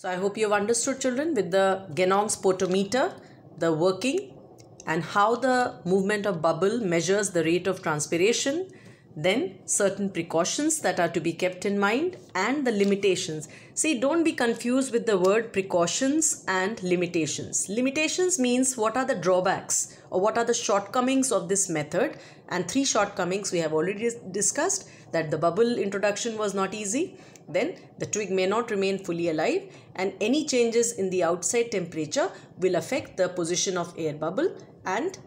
So I hope you have understood, children, with the Genong's potometer, the working and how the movement of bubble measures the rate of transpiration, then certain precautions that are to be kept in mind and the limitations. See, don't be confused with the word precautions and limitations. Limitations means what are the drawbacks or what are the shortcomings of this method, and three shortcomings we have already discussed: that the bubble introduction was not easy, then the twig may not remain fully alive, and any changes in the outside temperature will affect the position of air bubble, and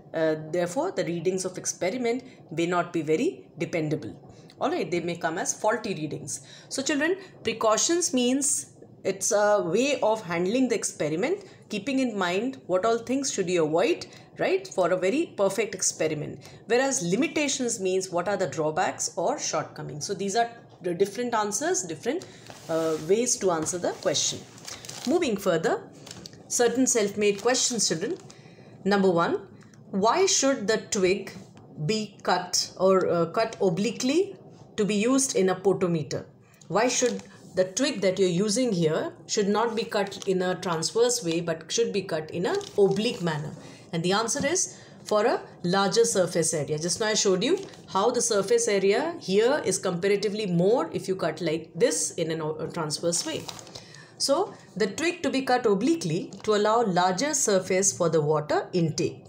therefore the readings of experiment may not be very dependable. Alright, they may come as faulty readings. So children, precautions means it's a way of handling the experiment, keeping in mind what all things should you avoid, right, for a very perfect experiment. Whereas limitations means what are the drawbacks or shortcomings. So these are the different answers, different ways to answer the question. Moving further, certain self-made questions, children. Number one, why should the twig be cut or cut obliquely to be used in a potometer? Why should the twig that you're using here should not be cut in a transverse way but should be cut in an oblique manner? And the answer is for a larger surface area. Just now I showed you how the surface area here is comparatively more if you cut like this in a transverse way. So the twig to be cut obliquely to allow larger surface for the water intake.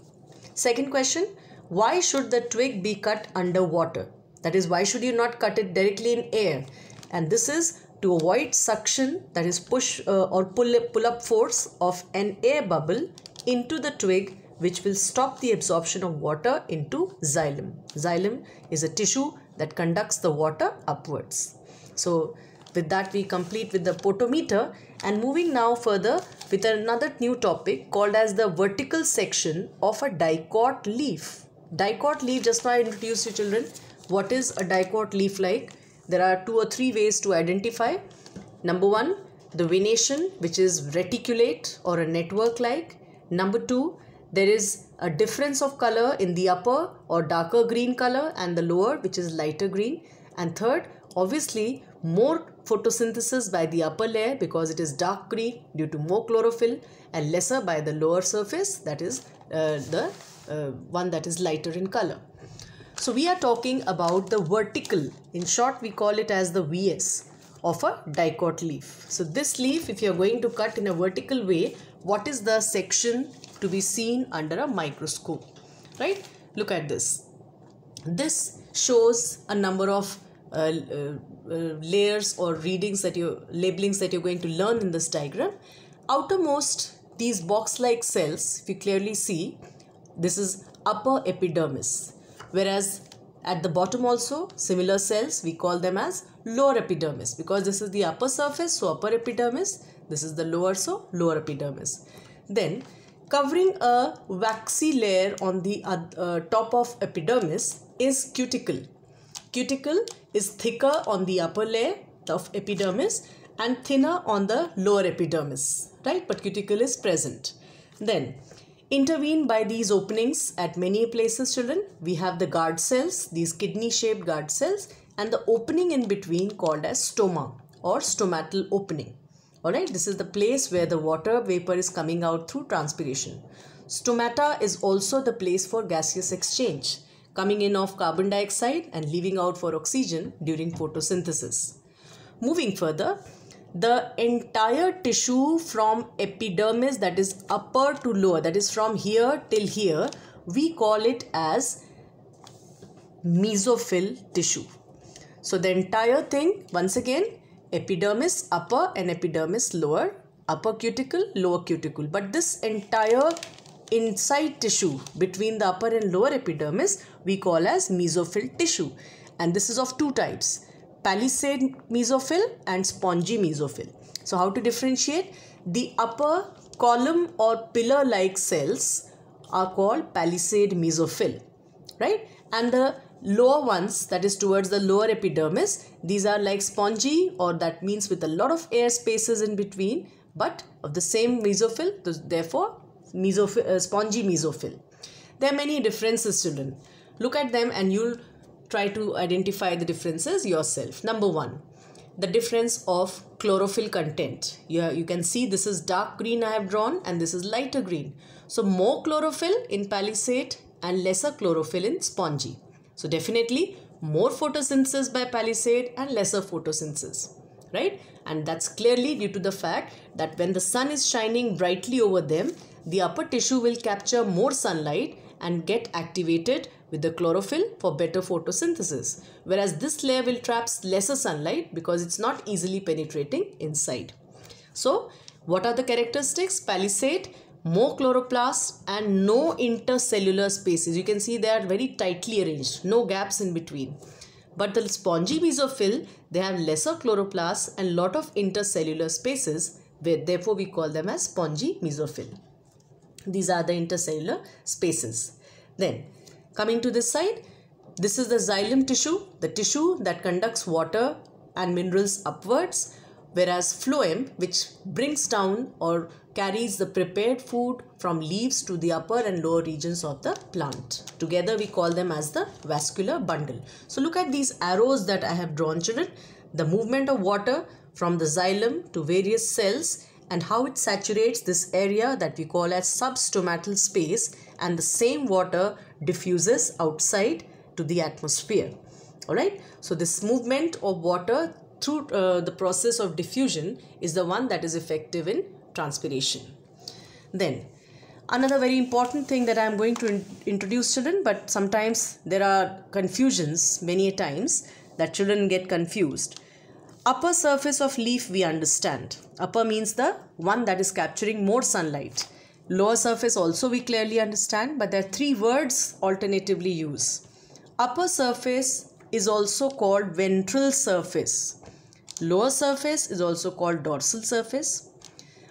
Second question, why should the twig be cut underwater? That is, why should you not cut it directly in air? And this is to avoid suction, that is push or pull up force of an air bubble into the twig, which will stop the absorption of water into xylem. Xylem is a tissue that conducts the water upwards. So with that we complete with the potometer, and moving now further with another new topic called as the vertical section of a dicot leaf. Dicot leaf, just now I introduced you children. What is a dicot leaf like? There are 2 or 3 ways to identify. Number one, the venation, which is reticulate or a network like. Number two, there is a difference of color in the upper or darker green color and the lower, which is lighter green. And third, obviously more photosynthesis by the upper layer because it is dark green due to more chlorophyll, and lesser by the lower surface, that is the one that is lighter in color. So we are talking about the vertical, in short we call it as the VS of a dicot leaf. So this leaf, if you are going to cut in a vertical way, what is the section to be seen under a microscope, right? Look at this. This shows a number of layers or readings that labelings that you're going to learn in this diagram. Outermost, these box-like cells, if you clearly see, this is upper epidermis, whereas at the bottom also similar cells, we call them as lower epidermis, because this is the upper surface, so upper epidermis, this is the lower, so lower epidermis. Then covering a waxy layer on the top of epidermis is cuticle. Cuticle is thicker on the upper layer of epidermis and thinner on the lower epidermis, right? But cuticle is present. Then intervened by these openings at many places, children, we have the guard cells, these kidney shaped guard cells, and the opening in between called as stoma or stomatal opening. Alright, this is the place where the water vapor is coming out through transpiration. Stomata is also the place for gaseous exchange, coming in of carbon dioxide and leaving out for oxygen during photosynthesis. Moving further, the entire tissue from epidermis, that is upper to lower, that is from here till here, we call it as mesophyll tissue. So the entire thing, once again, epidermis upper and epidermis lower, upper cuticle, lower cuticle. But this entire inside tissue between the upper and lower epidermis we call as mesophyll tissue, and this is of two types: palisade mesophyll and spongy mesophyll. So how to differentiate? The upper column or pillar like cells are called palisade mesophyll, right? And the lower ones, that is towards the lower epidermis, these are like spongy, or that means with a lot of air spaces in between, but of the same mesophyll, therefore spongy mesophyll. There are many differences, children. Look at them and you'll try to identify the differences yourself. Number one, the difference of chlorophyll content. You can see this is dark green I have drawn and this is lighter green. So more chlorophyll in palisade and lesser chlorophyll in spongy. So definitely more photosynthesis by palisade and lesser photosynthesis, right? And that's clearly due to the fact that when the sun is shining brightly over them, the upper tissue will capture more sunlight and get activated with the chlorophyll for better photosynthesis. Whereas this layer will trap lesser sunlight because it's not easily penetrating inside. So what are the characteristics? Palisade, more chloroplasts and no intercellular spaces. You can see they are very tightly arranged, no gaps in between. But the spongy mesophyll, they have lesser chloroplasts and lot of intercellular spaces, therefore we call them as spongy mesophyll. These are the intercellular spaces. Then coming to this side, this is the xylem tissue, the tissue that conducts water and minerals upwards, whereas phloem, which brings down or carries the prepared food from leaves to the upper and lower regions of the plant. Together we call them as the vascular bundle. So look at these arrows that I have drawn, children. The movement of water from the xylem to various cells and how it saturates this area that we call as substomatal space, and the same water diffuses outside to the atmosphere. Alright, so this movement of water through the process of diffusion is the one that is effective in transpiration. Then another very important thing that I am going to introduce, children, but sometimes there are confusions many times that children get confused. Upper surface of leaf we understand. Upper means the one that is capturing more sunlight. Lower surface also we clearly understand, but there are three words alternatively used. Upper surface is also called ventral surface. Lower surface is also called dorsal surface.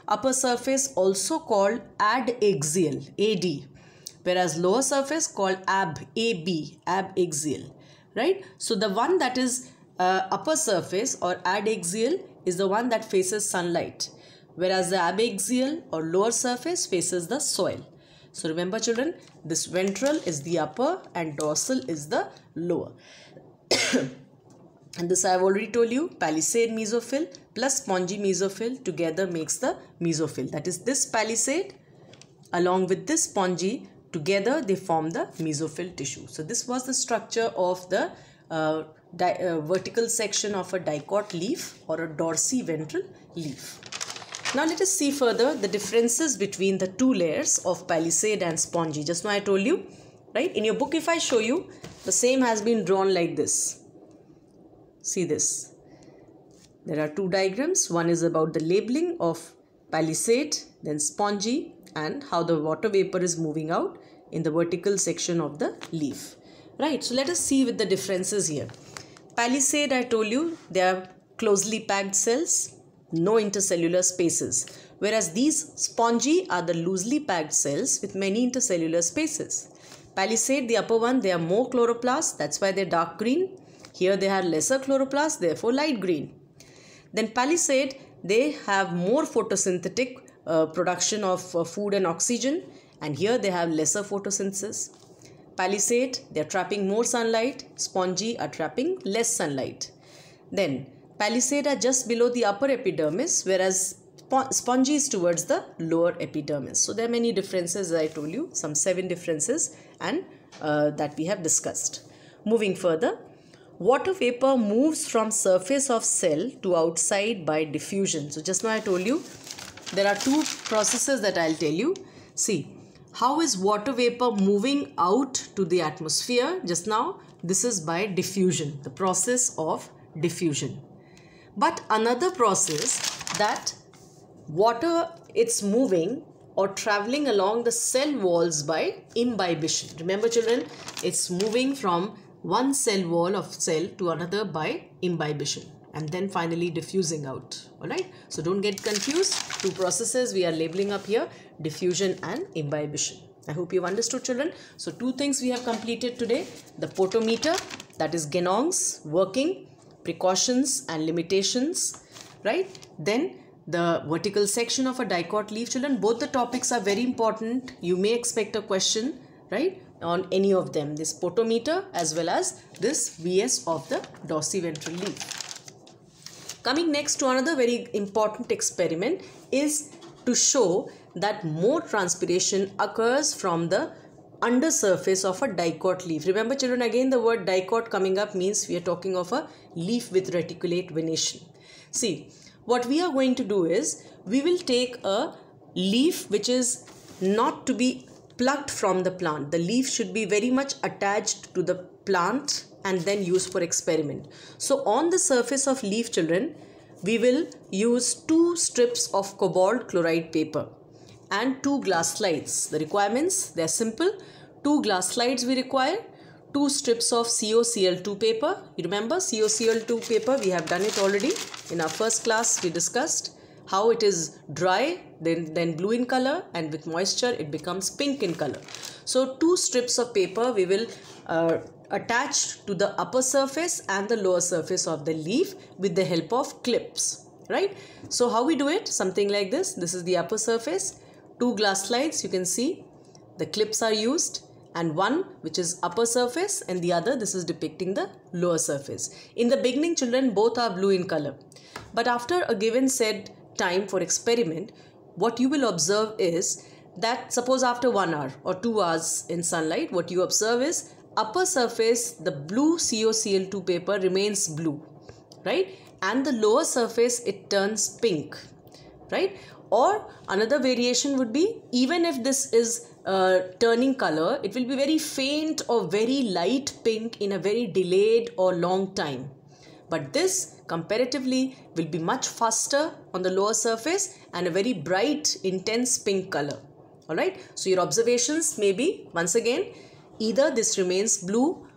Upper surface also called adaxial, AD, whereas lower surface called AB, abaxial, right? So the one that is upper surface or adaxial is the one that faces sunlight, whereas the abaxial or lower surface faces the soil. So remember, children, this ventral is the upper and dorsal is the lower. And this I have already told you, palisade mesophyll plus spongy mesophyll together makes the mesophyll. That is, this palisade along with this spongy together they form the mesophyll tissue. So this was the structure of the vertical section of a dicot leaf or a dorsiventral leaf. Now let us see further the differences between the two layers of palisade and spongy. Just now I told you, right? In your book if I show you, the same has been drawn like this. See this. There are two diagrams. One is about the labeling of palisade, then spongy, and how the water vapor is moving out in the vertical section of the leaf. Right, so let us see with the differences here. Palisade, I told you, they are closely packed cells, no intercellular spaces. Whereas these spongy are the loosely packed cells with many intercellular spaces. Palisade, the upper one, they are more chloroplasts, that's why they're dark green. Here they have lesser chloroplasts, therefore light green. Then palisade, they have more photosynthetic production of food and oxygen, and here they have lesser photosynthesis. Palisade, they are trapping more sunlight, spongy are trapping less sunlight. Then palisade are just below the upper epidermis, whereas spongy is towards the lower epidermis. So there are many differences, as I told you, some 7 differences and that we have discussed. Moving further, water vapor moves from surface of cell to outside by diffusion. So just now I told you, there are 2 processes that I'll tell you. See, how is water vapor moving out to the atmosphere? Just now, this is by diffusion, the process of diffusion. But another process that water, it's moving or traveling along the cell walls by imbibition. Remember children, it's moving from one cell wall of cell to another by imbibition and then finally diffusing out. Alright, so don't get confused. 2 processes we are labeling up here, diffusion and imbibition. I hope you've understood, children. So 2 things we have completed today: the potometer, that is Genong's working, precautions and limitations, right? Then the vertical section of a dicot leaf, children. Both the topics are very important. You may expect a question, right, on any of them, this potometer as well as this VS of the dorsiventral leaf. Coming next to another very important experiment is to show that more transpiration occurs from the undersurface of a dicot leaf. Remember children, again the word dicot coming up means we are talking of a leaf with reticulate venation. See, what we are going to do is we will take a leaf which is not to be plucked from the plant. The leaf should be very much attached to the plant and then used for experiment. So on the surface of leaf children, we will use 2 strips of cobalt chloride paper and 2 glass slides. The requirements, they are simple. 2 glass slides we require, 2 strips of COCl2 paper. You remember COCl2 paper, we have done it already. In our first class we discussed how it is dry, then blue in color, and with moisture it becomes pink in color. So 2 strips of paper we will attach to the upper surface and the lower surface of the leaf with the help of clips, right? So how we do it? Something like this. This is the upper surface. 2 glass slides, you can see the clips are used, and one which is upper surface and the other, this is depicting the lower surface. In the beginning children, both are blue in color, but after a given said time for experiment, what you will observe is that suppose after 1 hour or 2 hours in sunlight, what you observe is upper surface, the blue COCl2 paper remains blue, right? And the lower surface, it turns pink, right? Or another variation would be, even if this is turning color, it will be very faint or very light pink in a very delayed or long time. But this comparatively will be much faster on the lower surface and a very bright, intense pink color. Alright, so your observations may be, once again, either this remains blue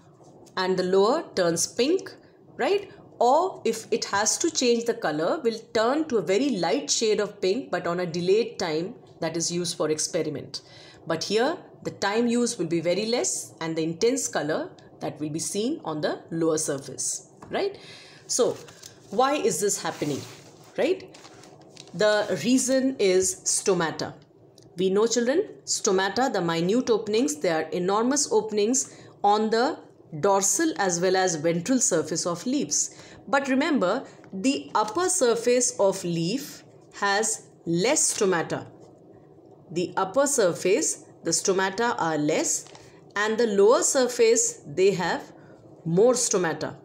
and the lower turns pink, right? Or if it has to change the color, will turn to a very light shade of pink but on a delayed time that is used for experiment. But here the time used will be very less and the intense color that will be seen on the lower surface, right? So why is this happening, right? The reason is stomata. We know children, stomata, the minute openings, they are enormous openings on the dorsal as well as ventral surface of leaves. But remember, the upper surface of leaf has less stomata. The upper surface, the stomata are less, and the lower surface, they have more stomata.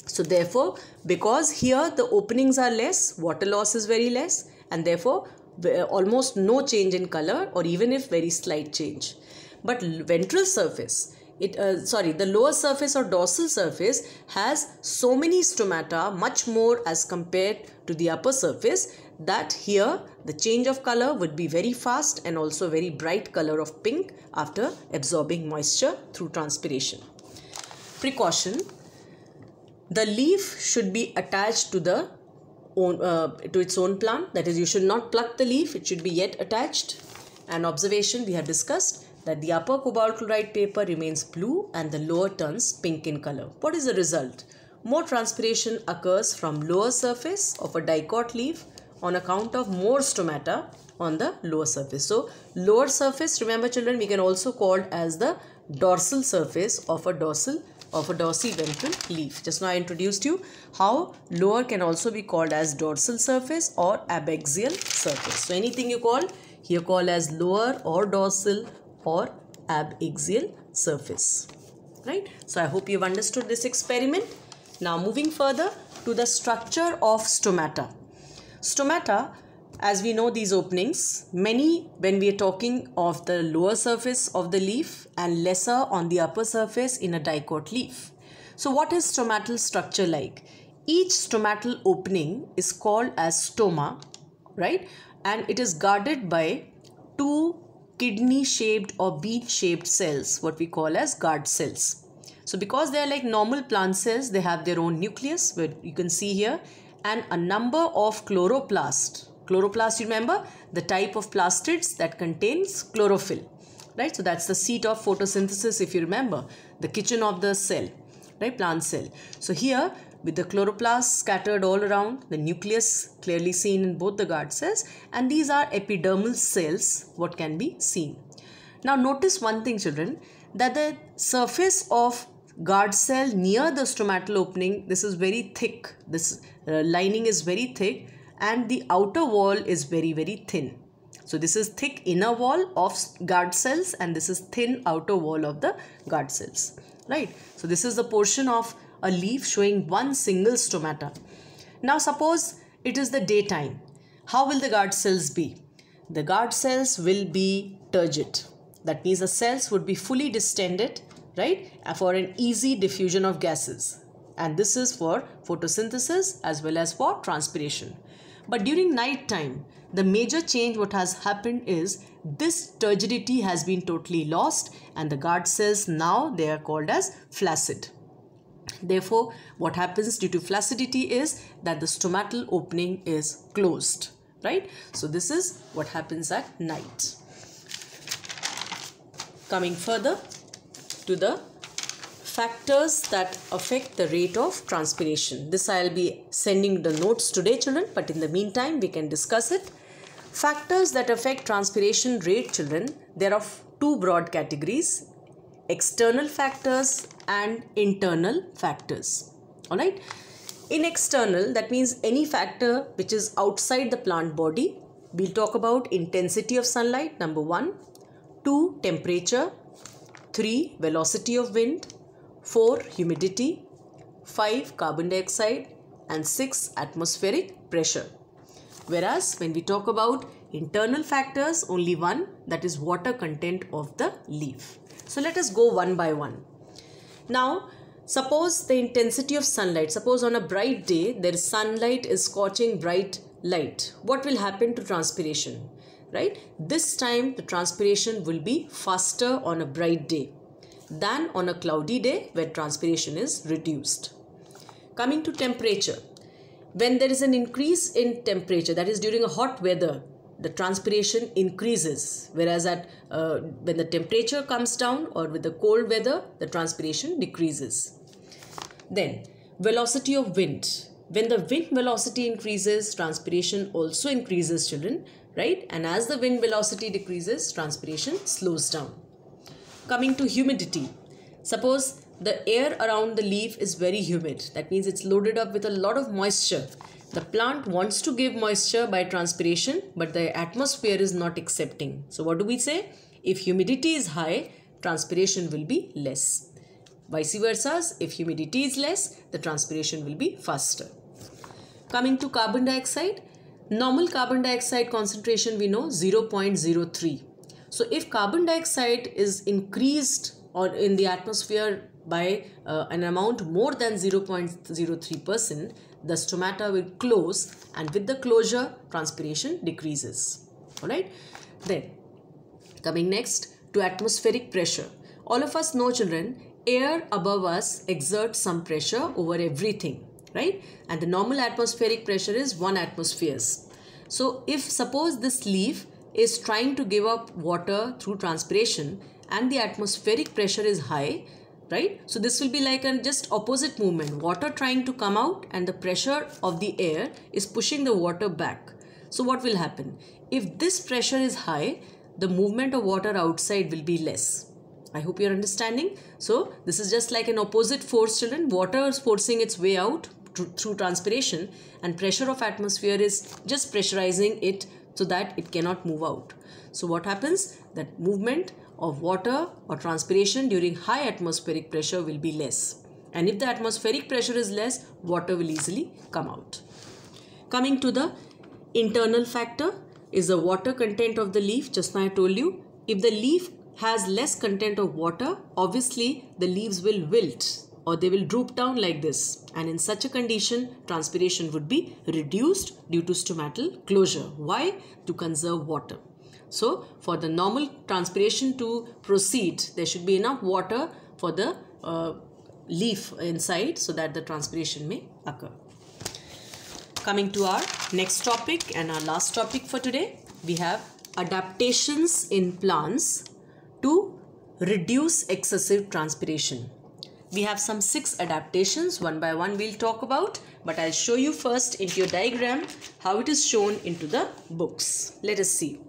So therefore, because here the openings are less, water loss is very less, and therefore almost no change in color, or even if very slight change. But ventral surface, the lower surface or dorsal surface has so many stomata, much more as compared to the upper surface, that here the change of color would be very fast and also very bright color of pink after absorbing moisture through transpiration. Precaution: the leaf should be attached to its own plant. That is, you should not pluck the leaf, it should be yet attached. And observation, we have discussed that the upper cobalt chloride paper remains blue and the lower turns pink in color. What is the result? More transpiration occurs from lower surface of a dicot leaf on account of more stomata on the lower surface. So lower surface, remember children, we can also call it as the dorsal surface of a dorsiventral leaf. Just now I introduced you how lower can also be called as dorsal surface or abaxial surface. So anything you call here, call as lower or dorsal or abaxial surface, right? So I hope you've understood this experiment. Now moving further to the structure of stomata. Stomata, as we know these openings, many when we are talking of the lower surface of the leaf and lesser on the upper surface in a dicot leaf. So what is stomatal structure like? Each stomatal opening is called as stoma, right? And it is guarded by 2 kidney shaped or bean shaped cells, what we call as guard cells. So because they are like normal plant cells, they have their own nucleus, where you can see here, and a number of chloroplasts. Chloroplast, you remember, the type of plastids that contains chlorophyll, right? So that's the seat of photosynthesis, if you remember, the kitchen of the cell, right? Plant cell. So here with the chloroplasts scattered all around, the nucleus clearly seen in both the guard cells, and these are epidermal cells, what can be seen. Now notice one thing children, that the surface of guard cell near the stomatal opening, this is very thick. This lining is very thick and the outer wall is very, very thin. So this is thick inner wall of guard cells and this is thin outer wall of the guard cells, right? So this is the portion of a leaf showing one single stomata. Now suppose it is the daytime. How will the guard cells be? The guard cells will be turgid. That means the cells would be fully distended, right, for an easy diffusion of gases. And this is for photosynthesis as well as for transpiration. But during night time, the major change what has happened is this turgidity has been totally lost and the guard cells now they are called as flaccid. Therefore, what happens due to flaccidity is that the stomatal opening is closed, right? So this is what happens at night. Coming further to the factors that affect the rate of transpiration. This I will be sending the notes today, children, but in the meantime we can discuss it. Factors that affect transpiration rate, children, there are two broad categories: external factors and internal factors. Alright. In external, that means any factor which is outside the plant body. We'll talk about intensity of sunlight, number 1, 2, temperature, 3, velocity of wind, 4, humidity, 5, carbon dioxide, and 6, atmospheric pressure. Whereas when we talk about internal factors, only one, that is water content of the leaf. So let us go one by one. Now, suppose the intensity of sunlight, suppose on a bright day, there is sunlight is scorching bright light. What will happen to transpiration, right? This time the transpiration will be faster on a bright day than on a cloudy day where transpiration is reduced. Coming to temperature, when there is an increase in temperature, that is during a hot weather, the transpiration increases, whereas when the temperature comes down or with the cold weather, the transpiration decreases. Then velocity of wind. When the wind velocity increases, transpiration also increases, children, right? And as the wind velocity decreases, transpiration slows down. Coming to humidity. Suppose the air around the leaf is very humid. That means it's loaded up with a lot of moisture. The plant wants to give moisture by transpiration, but the atmosphere is not accepting. So what do we say? If humidity is high, transpiration will be less. Vice versa, if humidity is less, the transpiration will be faster. Coming to carbon dioxide, normal carbon dioxide concentration we know 0.03. So if carbon dioxide is increased or in the atmosphere by an amount more than 0.03%, the stomata will close, and with the closure, transpiration decreases. Alright. Then, coming next to atmospheric pressure. All of us know, children, air above us exerts some pressure over everything, right? And the normal atmospheric pressure is 1 atmosphere. So, if suppose this leaf is trying to give up water through transpiration and the atmospheric pressure is high, right? So this will be like a just opposite movement. Water trying to come out and the pressure of the air is pushing the water back. So what will happen? If this pressure is high, the movement of water outside will be less. I hope you're understanding. So this is just like an opposite force, children. Water is forcing its way out through transpiration, and pressure of atmosphere is just pressurizing it so that it cannot move out. So what happens? That movement of water or transpiration during high atmospheric pressure will be less. And if the atmospheric pressure is less, water will easily come out. Coming to the internal factor is the water content of the leaf. Just now I told you, if the leaf has less content of water, obviously the leaves will wilt or they will droop down like this. And in such a condition, transpiration would be reduced due to stomatal closure. Why? To conserve water. So, for the normal transpiration to proceed, there should be enough water for the leaf inside so that the transpiration may occur. Coming to our next topic and our last topic for today, we have adaptations in plants to reduce excessive transpiration. We have some 6 adaptations, one by one we'll talk about, but I'll show you first into your diagram how it is shown into the books. Let us see.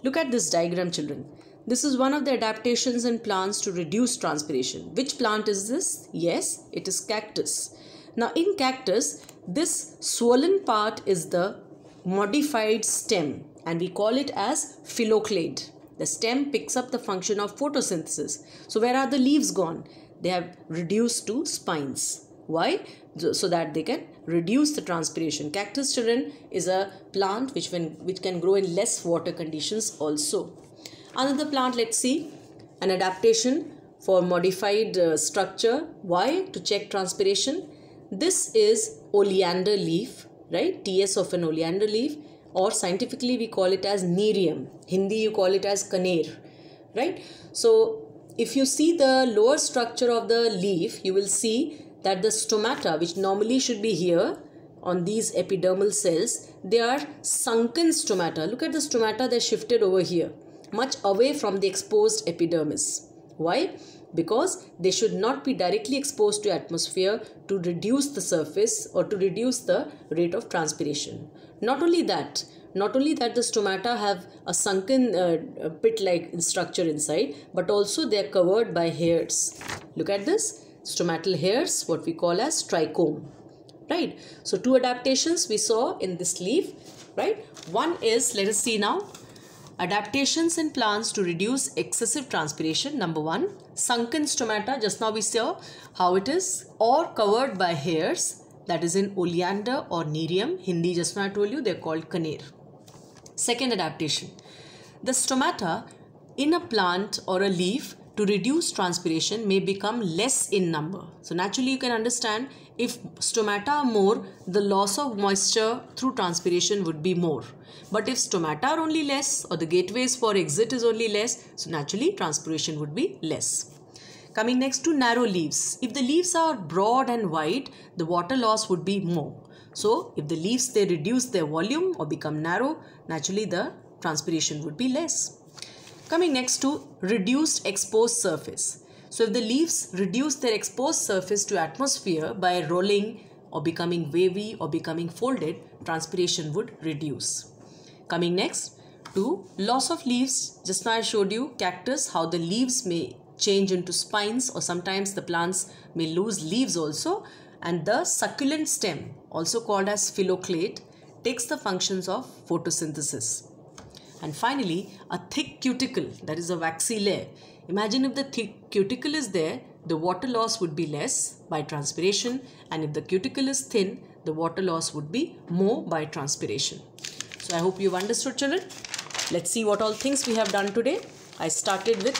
Look at this diagram, children. This is one of the adaptations in plants to reduce transpiration. Which plant is this? Yes, it is cactus. Now in cactus, this swollen part is the modified stem and we call it as phylloclade. The stem picks up the function of photosynthesis. So where are the leaves gone? They have reduced to spines. Why? So that they can reduce the transpiration. Cactus, children, is a plant which can grow in less water conditions also. Another plant, let's see, an adaptation for modified structure. Why? To check transpiration. This is oleander leaf, right? TS of an oleander leaf, or scientifically we call it as nerium. Hindi you call it as kaner, right? So if you see the lower structure of the leaf, you will see that the stomata, which normally should be here on these epidermal cells, they are sunken stomata. Look at the stomata, they're shifted over here, much away from the exposed epidermis. Why? Because they should not be directly exposed to atmosphere to reduce the surface or to reduce the rate of transpiration. Not only that the stomata have a sunken pit-like structure inside, but also they are covered by hairs. Look at this, stomatal hairs, what we call as trichome, right? So two adaptations we saw in this leaf, right? One is, let us see now, adaptations in plants to reduce excessive transpiration. Number one, sunken stomata, just now we saw how it is, or covered by hairs, that is in oleander or nerium. Hindi, just now I told you, they are called kaner. Second adaptation, the stomata in a plant or a leaf to reduce transpiration may become less in number. So naturally you can understand, if stomata are more, the loss of moisture through transpiration would be more. But if stomata are only less, or the gateways for exit is only less, so naturally transpiration would be less. Coming next to narrow leaves. If the leaves are broad and wide, the water loss would be more. So if the leaves, they reduce their volume or become narrow, naturally the transpiration would be less. Coming next to reduced exposed surface. So if the leaves reduce their exposed surface to atmosphere by rolling or becoming wavy or becoming folded, transpiration would reduce. Coming next to loss of leaves. Just now I showed you cactus, how the leaves may change into spines, or sometimes the plants may lose leaves also. And the succulent stem, also called as phylloclade, takes the functions of photosynthesis. And finally, a thick cuticle, that is a waxy layer. Imagine if the thick cuticle is there, the water loss would be less by transpiration, and if the cuticle is thin, the water loss would be more by transpiration. So I hope you've understood, children. Let's see what all things we have done today. I started with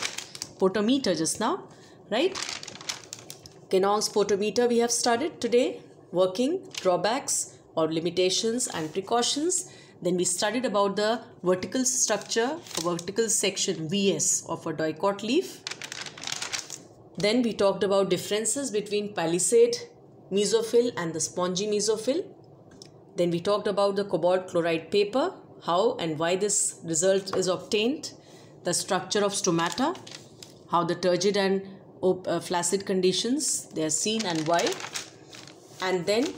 potometer just now, right? Genong's potometer we have studied today, working, drawbacks or limitations and precautions. Then we studied about the vertical structure, vertical section VS of a dicot leaf. Then we talked about differences between palisade mesophyll and the spongy mesophyll. Then we talked about the cobalt chloride paper, how and why this result is obtained, the structure of stomata, how the turgid and flaccid conditions they are seen and why. And then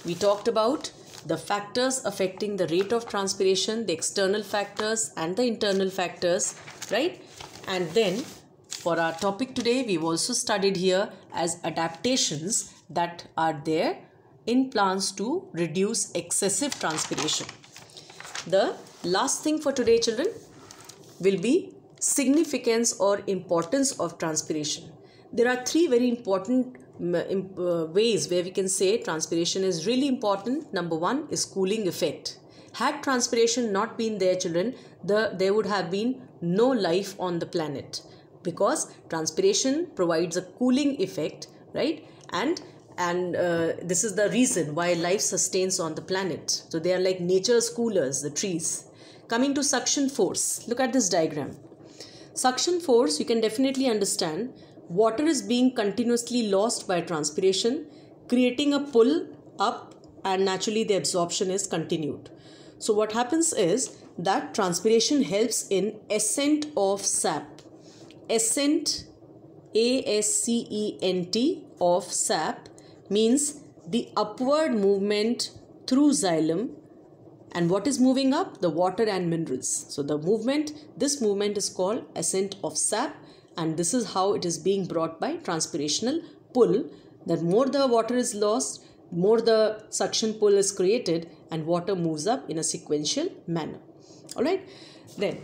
we talked about the factors affecting the rate of transpiration, the external factors and the internal factors, right? And then for our topic today, we've also studied here as adaptations that are there in plants to reduce excessive transpiration. The last thing for today, children, will be significance or importance of transpiration. There are three very important ways where we can say transpiration is really important. Number one is cooling effect. Had transpiration not been there, children, there would have been no life on the planet, because transpiration provides a cooling effect, right? And this is the reason why life sustains on the planet. So they are like nature's coolers, the trees. Coming to suction force, look at this diagram. Suction force, you can definitely understand. Water is being continuously lost by transpiration, creating a pull up, and naturally the absorption is continued. So what happens is that transpiration helps in ascent of sap. Ascent, A-S-C-E-N-T, of sap means the upward movement through xylem And what is moving up? The water and minerals. So this movement is called ascent of sap, and this is how it is being brought by transpirational pull. That more the water is lost, more the suction pull is created, and water moves up in a sequential manner. Alright. Then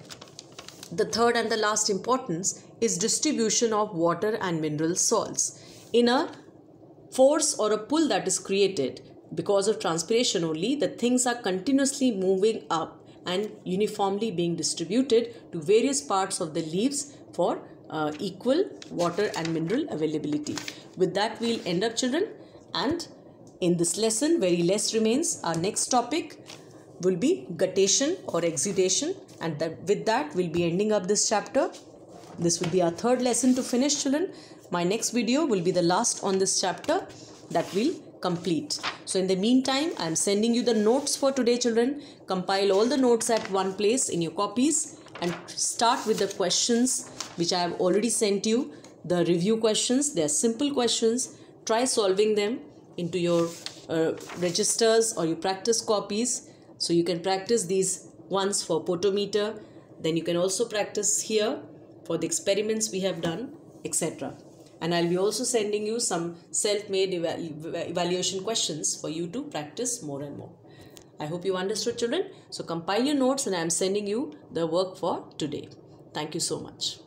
the third and the last importance is distribution of water and mineral salts. In a force or a pull that is created because of transpiration only, the things are continuously moving up and uniformly being distributed to various parts of the leaves for equal water and mineral availability. With that, we'll end up, children, and in this lesson very less remains. Our next topic will be guttation or exudation, and with that we'll be ending up this chapter. This will be our third lesson to finish, children. My next video will be the last on this chapter that we'll complete. So in the meantime, I am sending you the notes for today, children. Compile all the notes at one place in your copies and start with the questions which I have already sent you. The review questions, they are simple questions. Try solving them into your registers or your practice copies. So you can practice these ones for potometer. Then you can also practice here for the experiments we have done, etc. And I'll be also sending you some self-made evaluation questions for you to practice more and more. I hope you understood, children. So compile your notes and I am sending you the work for today. Thank you so much.